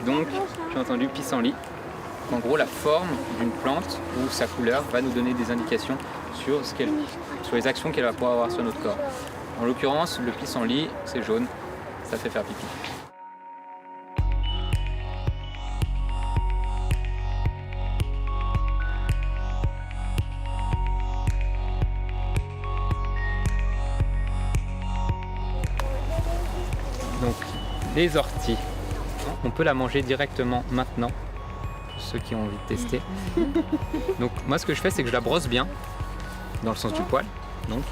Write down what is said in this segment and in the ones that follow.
Donc, j'ai entendu pissenlit. En gros, la forme d'une plante ou sa couleur va nous donner des indications sur les actions qu'elle va pouvoir avoir sur notre corps. En l'occurrence, le pissenlit, c'est jaune, ça fait faire pipi. Donc, les orties, on peut la manger directement maintenant, pour ceux qui ont envie de tester. Donc, moi, ce que je fais, c'est que je la brosse bien, dans le sens du poil, donc.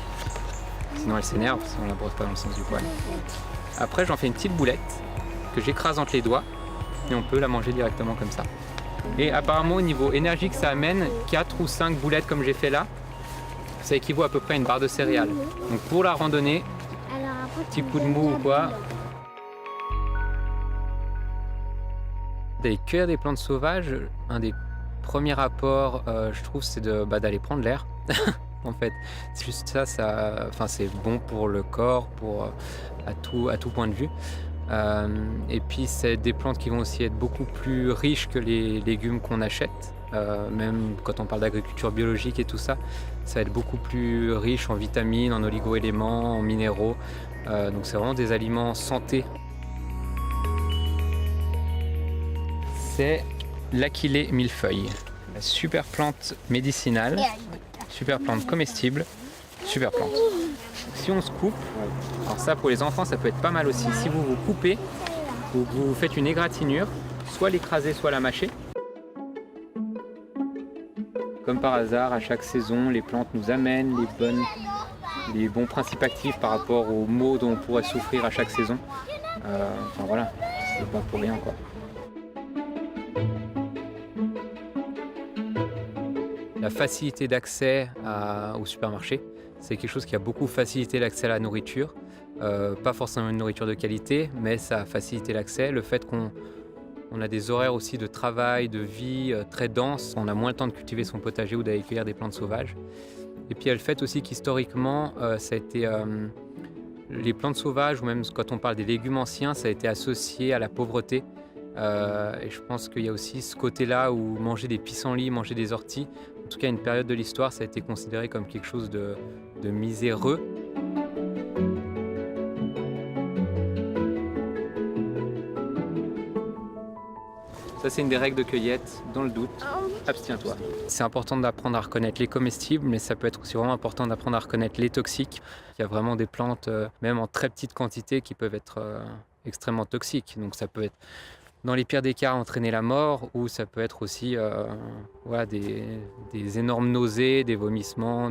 Sinon, elle s'énerve si on la brosse pas dans le sens du poil. Après, j'en fais une petite boulette que j'écrase entre les doigts et on peut la manger directement comme ça. Et apparemment, au niveau énergie que ça amène, 4 ou 5 boulettes comme j'ai fait là, ça équivaut à peu près à une barre de céréales. Donc, pour la randonnée, petit coup de mou ou quoi, d'aller cueillir des plantes sauvages, un des premiers rapports, je trouve, c'est d'aller prendre l'air. En fait, c'est juste ça, c'est bon pour le corps, à tout point de vue. Et puis, c'est des plantes qui vont aussi être beaucoup plus riches que les légumes qu'on achète. Même quand on parle d'agriculture biologique et tout ça, ça va être beaucoup plus riche en vitamines, en oligo-éléments, en minéraux. Donc, c'est vraiment des aliments santé. C'est l'Achillée millefeuille, la super plante médicinale, super plante comestible, super plante. Si on se coupe, alors ça pour les enfants ça peut être pas mal aussi, si vous vous coupez, vous faites une égratignure, soit l'écraser soit la mâcher. Comme par hasard, à chaque saison, les plantes nous amènent les bons principes actifs par rapport aux maux dont on pourrait souffrir à chaque saison. Enfin voilà, c'est pas pour rien quoi. La facilité d'accès au supermarché, c'est quelque chose qui a beaucoup facilité l'accès à la nourriture. Pas forcément une nourriture de qualité, mais ça a facilité l'accès. Le fait qu'on a des horaires aussi de travail, de vie très denses, on a moins le temps de cultiver son potager ou d'aller cueillir des plantes sauvages. Et puis il y a le fait aussi qu'historiquement, ça a été les plantes sauvages, ou même quand on parle des légumes anciens, ça a été associé à la pauvreté. Et je pense qu'il y a aussi ce côté-là où manger des pissenlits, manger des orties, en tout cas à une période de l'histoire, ça a été considéré comme quelque chose de miséreux. Ça, c'est une des règles de cueillette. Dans le doute, abstiens-toi. C'est important d'apprendre à reconnaître les comestibles, mais ça peut être aussi vraiment important d'apprendre à reconnaître les toxiques. Il y a vraiment des plantes, même en très petite quantité, qui peuvent être extrêmement toxiques. Donc ça peut être, dans les pires des cas, entraîner la mort, ou ça peut être aussi des énormes nausées, des vomissements,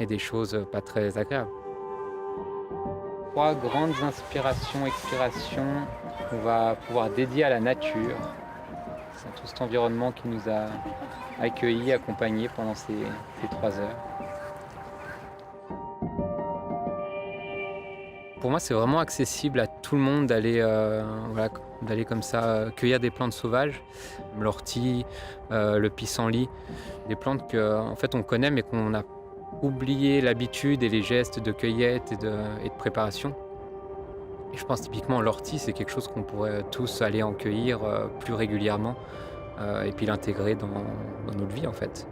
et des choses pas très agréables. 3 grandes inspirations, expirations qu'on va pouvoir dédier à la nature. C'est tout cet environnement qui nous a accueillis, accompagnés pendant ces 3 heures. Pour moi, c'est vraiment accessible à tout le monde d'aller comme ça cueillir des plantes sauvages, l'ortie, le pissenlit, des plantes qu'en fait on connaît mais qu'on a oublié l'habitude et les gestes de cueillette et de préparation. Et je pense typiquement l'ortie, c'est quelque chose qu'on pourrait tous aller en cueillir plus régulièrement et puis l'intégrer dans notre vie en fait.